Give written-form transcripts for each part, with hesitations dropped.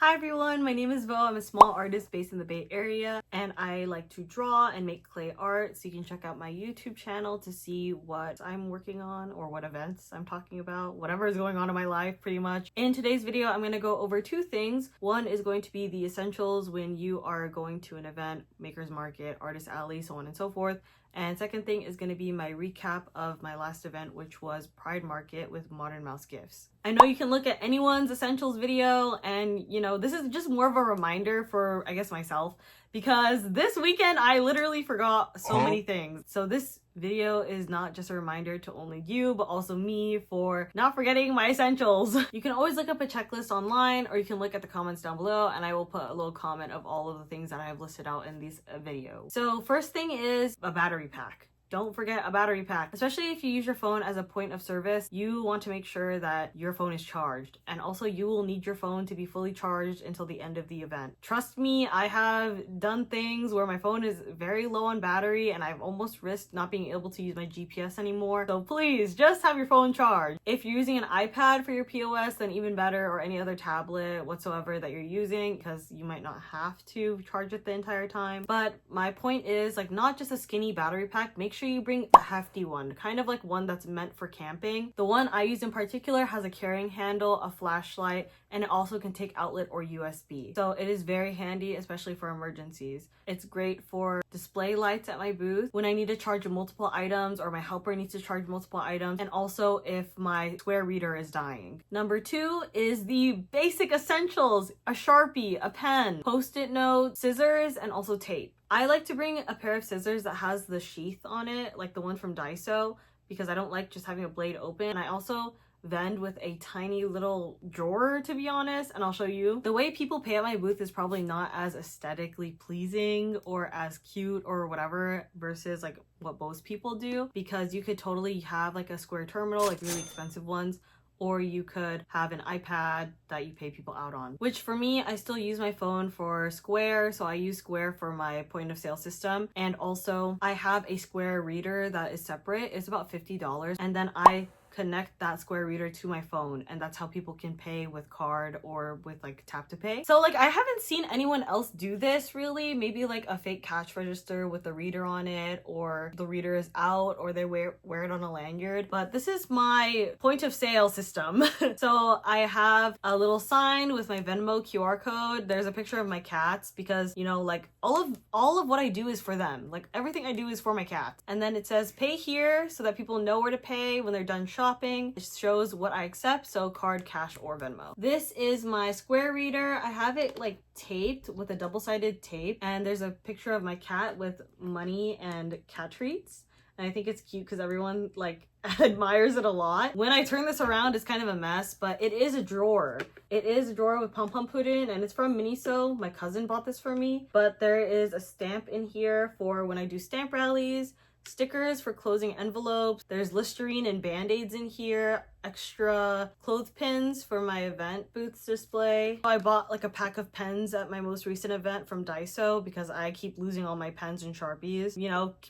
Hi everyone, my name is Vo. I'm a small artist based in the Bay Area and I like to draw and make clay art, so you can check out my YouTube channel to see what I'm working on or what events I'm talking about, whatever is going on in my life pretty much. In today's video, I'm going to go over two things. One is going to be the essentials when you are going to an event, maker's market, artist alley, so on and so forth. And second thing is going to be my recap of my last event, which was Pride Market with Modern Mouse Gifts. I know you can look at anyone's essentials video and this is just more of a reminder for, I guess, myself, because this weekend I literally forgot so many things. So this video is not just a reminder to only you, but also me for not forgetting my essentials. You can always look up a checklist online, or you can look at the comments down below and I will put a little comment of all of the things that I have listed out in these videos. So first thing is a battery pack. Don't forget a battery pack. Especially if you use your phone as a point of service, you want to make sure that your phone is charged. And also you will need your phone to be fully charged until the end of the event. Trust me, I have done things where my phone is very low on battery and I've almost risked not being able to use my GPS anymore. So please just have your phone charged. If you're using an iPad for your POS, then even better, or any other tablet whatsoever that you're using, because you might not have to charge it the entire time. But my point is, like, not just a skinny battery pack, make sure you bring a hefty one, kind of like one that's meant for camping. The one I use in particular has a carrying handle, a flashlight, and it also can take outlet or USB. So it is very handy, especially for emergencies. It's great for display lights at my booth when I need to charge multiple items or my helper needs to charge multiple items, and also if my square reader is dying. Number two is the basic essentials: a Sharpie, a pen, post-it note, scissors, and also tape. I like to bring a pair of scissors that has the sheath on it, like the one from Daiso, because I don't like just having a blade open. And I also vend with a tiny little drawer, to be honest, and I'll show you. The way people pay at my booth is probably not as aesthetically pleasing or as cute or whatever versus like what most people do, because you could totally have like a square terminal, like really expensive ones, or you could have an iPad that you pay people out on. Which for me, I still use my phone for Square, so I use Square for my point of sale system. And also I have a Square reader that is separate. It's about $50, and then I connect that Square reader to my phone, and that's how people can pay with card or with like tap to pay. So like I haven't seen anyone else do this really. Maybe like a fake cash register with the reader on it, or the reader is out, or they wear it on a lanyard. But this is my point of sale system. So I have a little sign with my Venmo QR code. There's a picture of my cats because like all of what I do is for them. Like everything I do is for my cats. And then it says pay here so that people know where to pay when they're done shopping. It shows what I accept, so card, cash, or Venmo. This is my Square reader. I have it like taped with a double-sided tape, and there's a picture of my cat with money and cat treats. And I think it's cute because everyone like admires it a lot. When I turn this around, it's kind of a mess, but it is a drawer. It is a drawer with pom-pom put in, and it's from Miniso. My cousin bought this for me. But there is a stamp in here for when I do stamp rallies, stickers for closing envelopes. There's Listerine and Band-Aids in here, extra clothespins for my event booths display. I bought like a pack of pens at my most recent event from Daiso because I keep losing all my pens and Sharpies.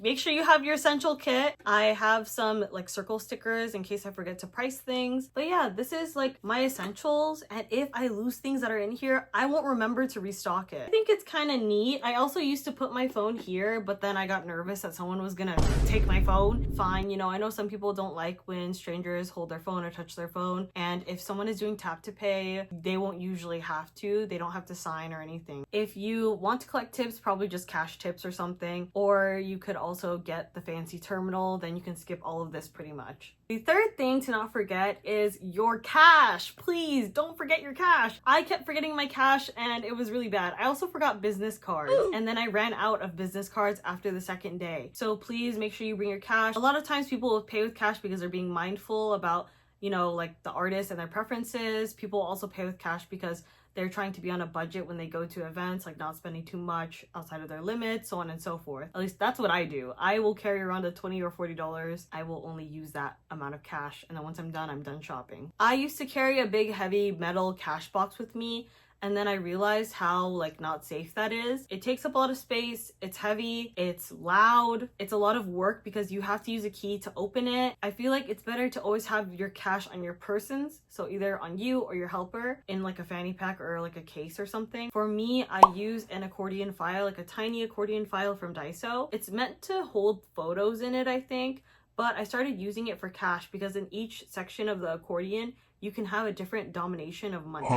Make sure you have your essential kit. I have some like circle stickers in case I forget to price things. But yeah, this is like my essentials, and if I lose things that are in here, I won't remember to restock it. I think it's kind of neat. I also used to put my phone here, but then I got nervous that someone was gonna take my phone. Fine, I know some people don't like when strangers hold their phone or touch their phone, and if someone is doing tap to pay, they won't usually have to. They don't have to sign or anything. If you want to collect tips, probably just cash tips or something, or you could also get the fancy terminal, then you can skip all of this pretty much. The third thing to not forget is your cash. Please don't forget your cash. I kept forgetting my cash and it was really bad. I also forgot business cards, and then I ran out of business cards after the second day. So please make sure you bring your cash. A lot of times people will pay with cash because they're being mindful about like the artist and their preferences. People also pay with cash because they're trying to be on a budget when they go to events, like not spending too much outside of their limits, so on and so forth. At least that's what I do. I will carry around a $20 or $40. I will only use that amount of cash, and then once I'm done shopping. I used to carry a big heavy metal cash box with me, and then I realized how like not safe that is. It takes up a lot of space, it's heavy, it's loud, it's a lot of work because you have to use a key to open it. I feel like it's better to always have your cash on your persons, so either on you or your helper in like a fanny pack or like a case or something. For me, I use an accordion file, like a tiny accordion file from Daiso. It's meant to hold photos in it, I think, but I started using it for cash because in each section of the accordion you can have a different denomination of money.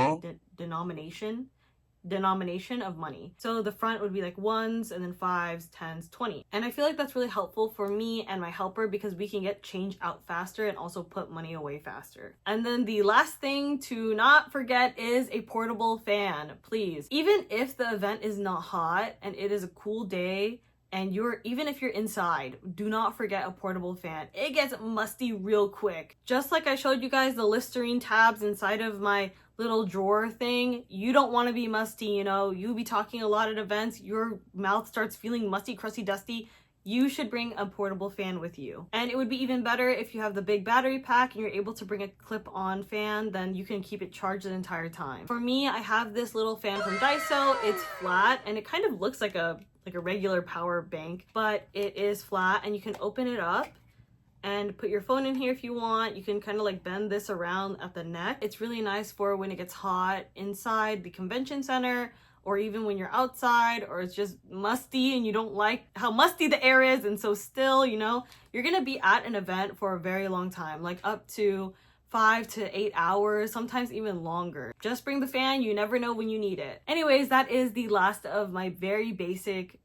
Denomination of money. So the front would be like ones, and then fives, tens, 20. And I feel like that's really helpful for me and my helper because we can get change out faster and also put money away faster. And then the last thing to not forget is a portable fan, please. Even if the event is not hot and it is a cool day, and even if you're inside, do not forget a portable fan. It gets musty real quick. Just like I showed you guys the Listerine tabs inside of my little drawer thing, you don't want to be musty, you know. You'll be talking a lot at events, your mouth starts feeling musty, crusty, dusty. You should bring a portable fan with you. And it would be even better if you have the big battery pack and you're able to bring a clip-on fan, then you can keep it charged the entire time. For me, I have this little fan from Daiso. It's flat and it kind of looks like a regular power bank, but it is flat and you can open it up and put your phone in here if you want. You can kind of like bend this around at the neck. It's really nice for when it gets hot inside the convention center, or even when you're outside, or it's just musty and you don't like how musty the air is and so still, you know, you're gonna be at an event for a very long time, like up to 5 to 8 hours, sometimes even longer. Just bring the fan, you never know when you need it. Anyways, that is the last of my very basic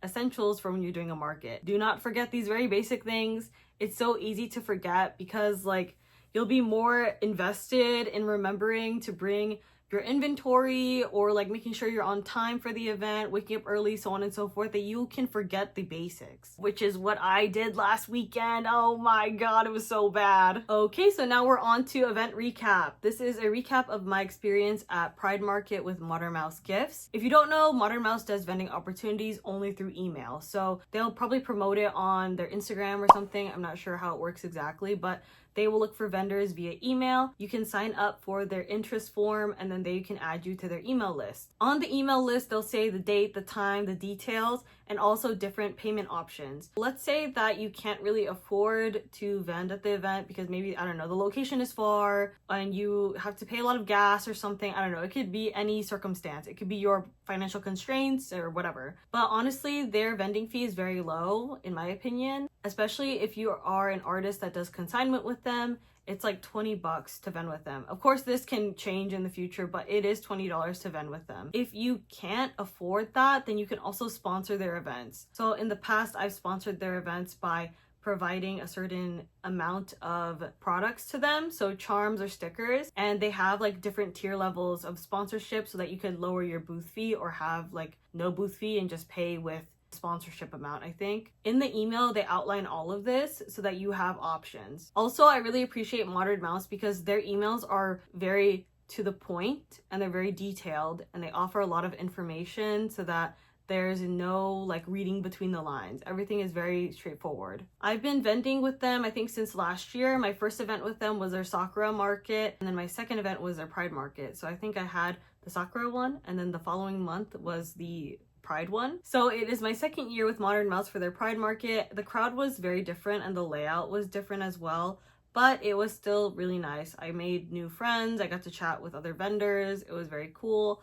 essentials for when you're doing a market. Do not forget these very basic things. It's so easy to forget because like you'll be more invested in remembering to bring your inventory or like making sure you're on time for the event, waking up early, so on and so forth, that you can forget the basics, which is what I did last weekend. Oh my god, it was so bad. Okay, so now we're on to event recap. This is a recap of my experience at Pride Market with Modern Mouse Gifts. If you don't know, Modern Mouse does vending opportunities only through email, so they'll probably promote it on their Instagram or something. I'm not sure how it works exactly, but they will look for vendors via email. You can sign up for their interest form and then they can add you to their email list. On the email list, they'll say the date, the time, the details, and also different payment options. Let's say that you can't really afford to vend at the event because maybe, I don't know, the location is far and you have to pay a lot of gas or something. I don't know, it could be any circumstance. It could be your financial constraints or whatever. But honestly, their vending fee is very low, in my opinion, especially if you are an artist that does consignment with them. It's like $20 to vend with them. Of course, this can change in the future, but it is $20 to vend with them. If you can't afford that, then you can also sponsor their events. So in the past, I've sponsored their events by providing a certain amount of products to them, so charms or stickers, and they have like different tier levels of sponsorship so that you can lower your booth fee or have like no booth fee and just pay with sponsorship amount. I think in the email they outline all of this so that you have options. Also, I really appreciate Modern Mouse because their emails are very to the point and they're very detailed and they offer a lot of information so that there's no like reading between the lines. Everything is very straightforward. I've been vending with them I think since last year. My first event with them was their Sakura market, and then my second event was their Pride market. So I think I had the Sakura one, and then the following month was the Pride one. So it is my second year with Modern Mouse for their Pride market. The crowd was very different and the layout was different as well, but it was still really nice. I made new friends, I got to chat with other vendors, it was very cool.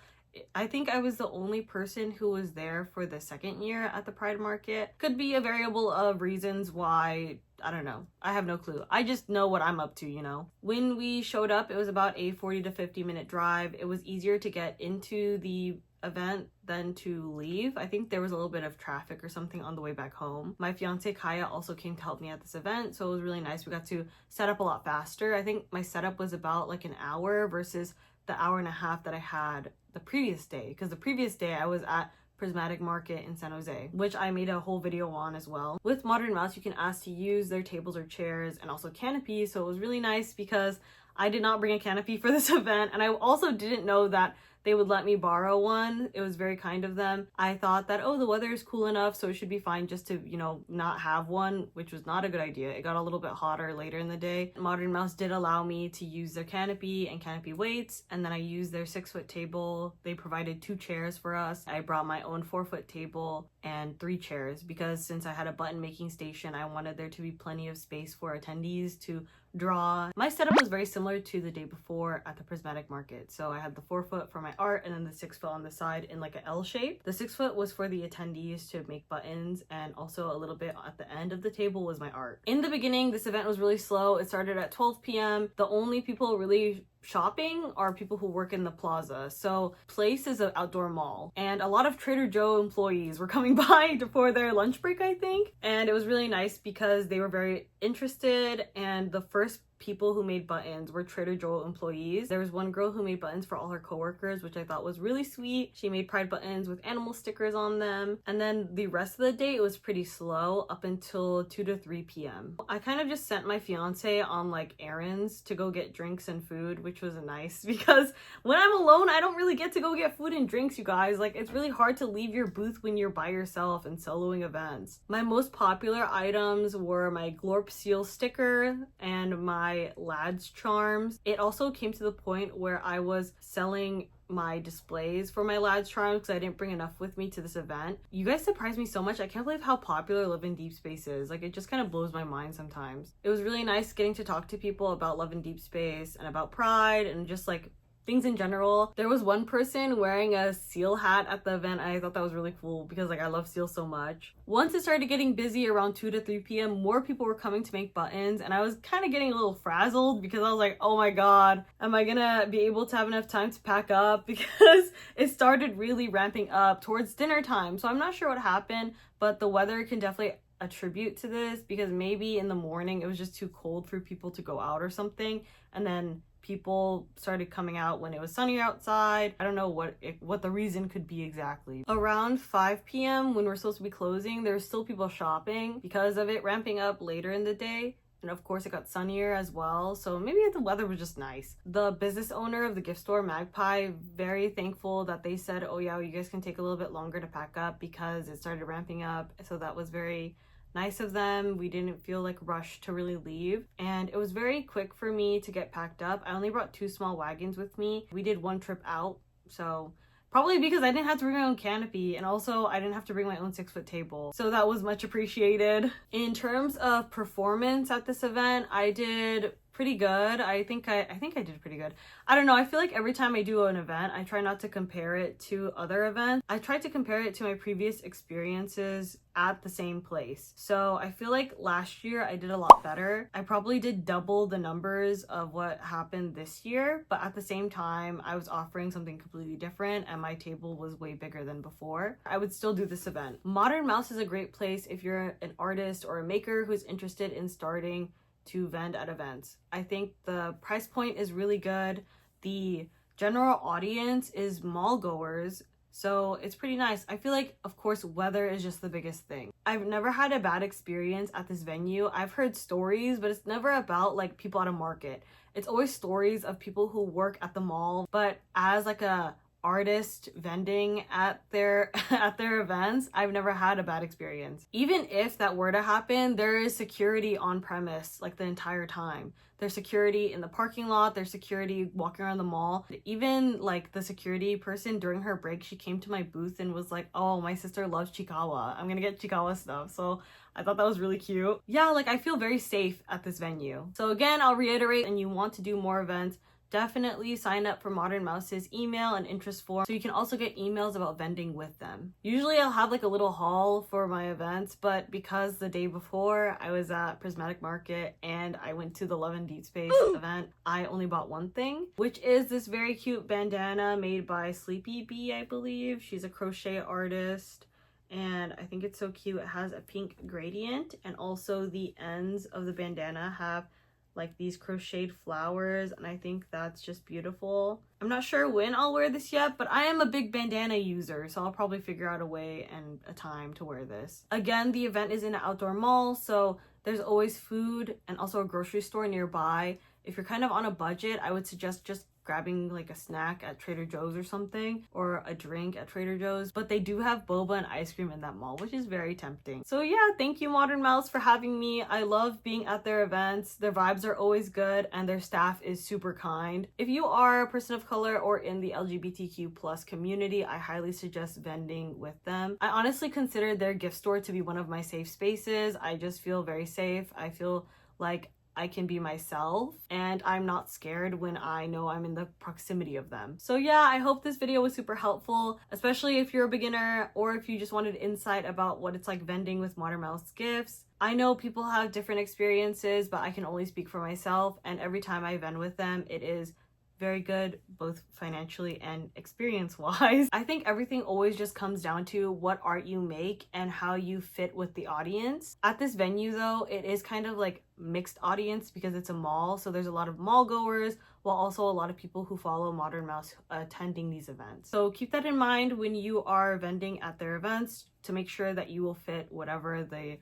I think I was the only person who was there for the second year at the Pride market. Could be a variable of reasons why, I don't know. I have no clue. I just know what I'm up to, you know. When we showed up, it was about a 40 to 50 minute drive. It was easier to get into the event than to leave. I think there was a little bit of traffic or something on the way back home. My fiance Kaya also came to help me at this event, so it was really nice. We got to set up a lot faster. I think my setup was about like an hour versus the hour and a half that I had the previous day, because the previous day I was at Prismatic Market in San Jose, which I made a whole video on as well. With Modern Mouse, you can ask to use their tables or chairs and also canopies, so it was really nice because I did not bring a canopy for this event, and I also didn't know that they would let me borrow one. It was very kind of them. I thought that, oh, the weather is cool enough, so it should be fine just to, you know, not have one, which was not a good idea. It got a little bit hotter later in the day. Modern Mouse did allow me to use their canopy and canopy weights, and then I used their 6-foot table. They provided 2 chairs for us. I brought my own 4-foot table and 3 chairs because since I had a button making station, I wanted there to be plenty of space for attendees to draw. My setup was very similar to the day before at the Prismatic Market. So I had the 4-foot for my art and then the 6-foot on the side in like an L shape. The 6-foot was for the attendees to make buttons, and also a little bit at the end of the table was my art. In the beginning, this event was really slow. It started at 12 p.m. The only people really shopping are people who work in the plaza. So Place is an outdoor mall, and a lot of Trader Joe employees were coming by for their lunch break, I think. And it was really nice because they were very interested, and the first people who made buttons were Trader Joe employees. There was one girl who made buttons for all her coworkers, which I thought was really sweet. She made pride buttons with animal stickers on them. And then the rest of the day, it was pretty slow up until 2 to 3 p.m. I kind of just sent my fiance on like errands to go get drinks and food, which was nice because when I'm alone, I don't really get to go get food and drinks, you guys. Like, it's really hard to leave your booth when you're by yourself and soloing events. My most popular items were my Glorp Seal sticker and my Lads charms. It also came to the point where I was selling my displays for my Lads charms because I didn't bring enough with me to this event. You guys surprised me so much. I can't believe how popular Love in Deep Space is. Like, it just kind of blows my mind sometimes. It was really nice getting to talk to people about Love in Deep Space and about Pride and just like things in general. There was one person wearing a seal hat at the event. I thought that was really cool because like I love seal so much. Once it started getting busy around 2 to 3 p.m, more people were coming to make buttons, and I was kind of getting a little frazzled because I was like, oh my god, am I gonna be able to have enough time to pack up? Because it started really ramping up towards dinner time. So I'm not sure what happened, but the weather can definitely attribute to this because maybe in the morning it was just too cold for people to go out or something, and then people started coming out when it was sunny outside. I don't know what the reason could be exactly. Around 5 p.m. when we're supposed to be closing, there's still people shopping because of it ramping up later in the day. And of course it got sunnier as well, so maybe the weather was just nice. The business owner of the gift store, Magpie, very thankful that they said, oh yeah, you guys can take a little bit longer to pack up because it started ramping up. So that was very nice of them. We didn't feel like rushed to really leave, and it was very quick for me to get packed up. I only brought 2 small wagons with me. We did one trip out, so probably because I didn't have to bring my own canopy, and also I didn't have to bring my own 6-foot table, so that was much appreciated. In terms of performance at this event, I did pretty good. I think I did pretty good. I don't know, I feel like every time I do an event, I try not to compare it to other events. I try to compare it to my previous experiences at the same place. So I feel like last year I did a lot better. I probably did double the numbers of what happened this year, but at the same time, I was offering something completely different and my table was way bigger than before. I would still do this event. Modern Mouse is a great place if you're an artist or a maker who's interested in starting to vend at events. I think the price point is really good. The general audience is mall goers, so it's pretty nice. I feel like, of course, weather is just the biggest thing. I've never had a bad experience at this venue. I've heard stories, but it's never about like people at a market. It's always stories of people who work at the mall, but as like a artist vending at their events, I've never had a bad experience. Even if that were to happen, there is security on premise like the entire time. There's security in the parking lot, there's security walking around the mall. Even like the security person during her break, she came to my booth and was like, oh, my sister loves Chikawa, I'm gonna get Chikawa stuff. So I thought that was really cute. Yeah, like I feel very safe at this venue. So again, I'll reiterate, and you want to do more events, definitely sign up for Modern Mouse's email and interest form so you can also get emails about vending with them. Usually I'll have like a little haul for my events, but because the day before I was at Prismatic Market and I went to the Love and Deep Space event, I only bought one thing, which is this very cute bandana made by Sleepy Bee, I believe. She's a crochet artist, and I think it's so cute. It has a pink gradient, and also the ends of the bandana have like these crocheted flowers, and I think that's just beautiful. I'm not sure when I'll wear this yet, but I am a big bandana user, so I'll probably figure out a way and a time to wear this. Again, the event is in an outdoor mall, so there's always food and also a grocery store nearby. If you're kind of on a budget, I would suggest just grabbing like a snack at Trader Joe's or something, or a drink at Trader Joe's, but they do have boba and ice cream in that mall, which is very tempting. So yeah, thank you Modern Mouse for having me. I love being at their events. Their vibes are always good and their staff is super kind. If you are a person of color or in the LGBTQ plus community, I highly suggest vending with them. I honestly consider their gift store to be one of my safe spaces. I just feel very safe. I feel like I can be myself and I'm not scared when I know I'm in the proximity of them. So yeah, I hope this video was super helpful, especially if you're a beginner or if you just wanted insight about what it's like vending with Modern Mouse gifts. I know people have different experiences, but I can only speak for myself, and every time I vend with them, it is very good, both financially and experience-wise. I think everything always just comes down to what art you make and how you fit with the audience. At this venue though, it is kind of like mixed audience because it's a mall, so there's a lot of mall goers while also a lot of people who follow Modern Mouse attending these events. So keep that in mind when you are vending at their events to make sure that you will fit whatever the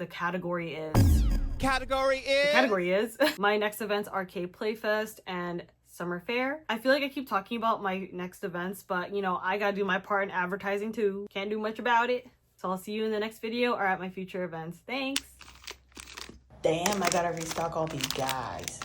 category is. Category is. My next events are K-Playfest and Summer Fair. I feel like I keep talking about my next events, but you know, I gotta do my part in advertising too. Can't do much about it. So I'll see you in the next video or at my future events. Thanks. Damn, I gotta restock all these guys.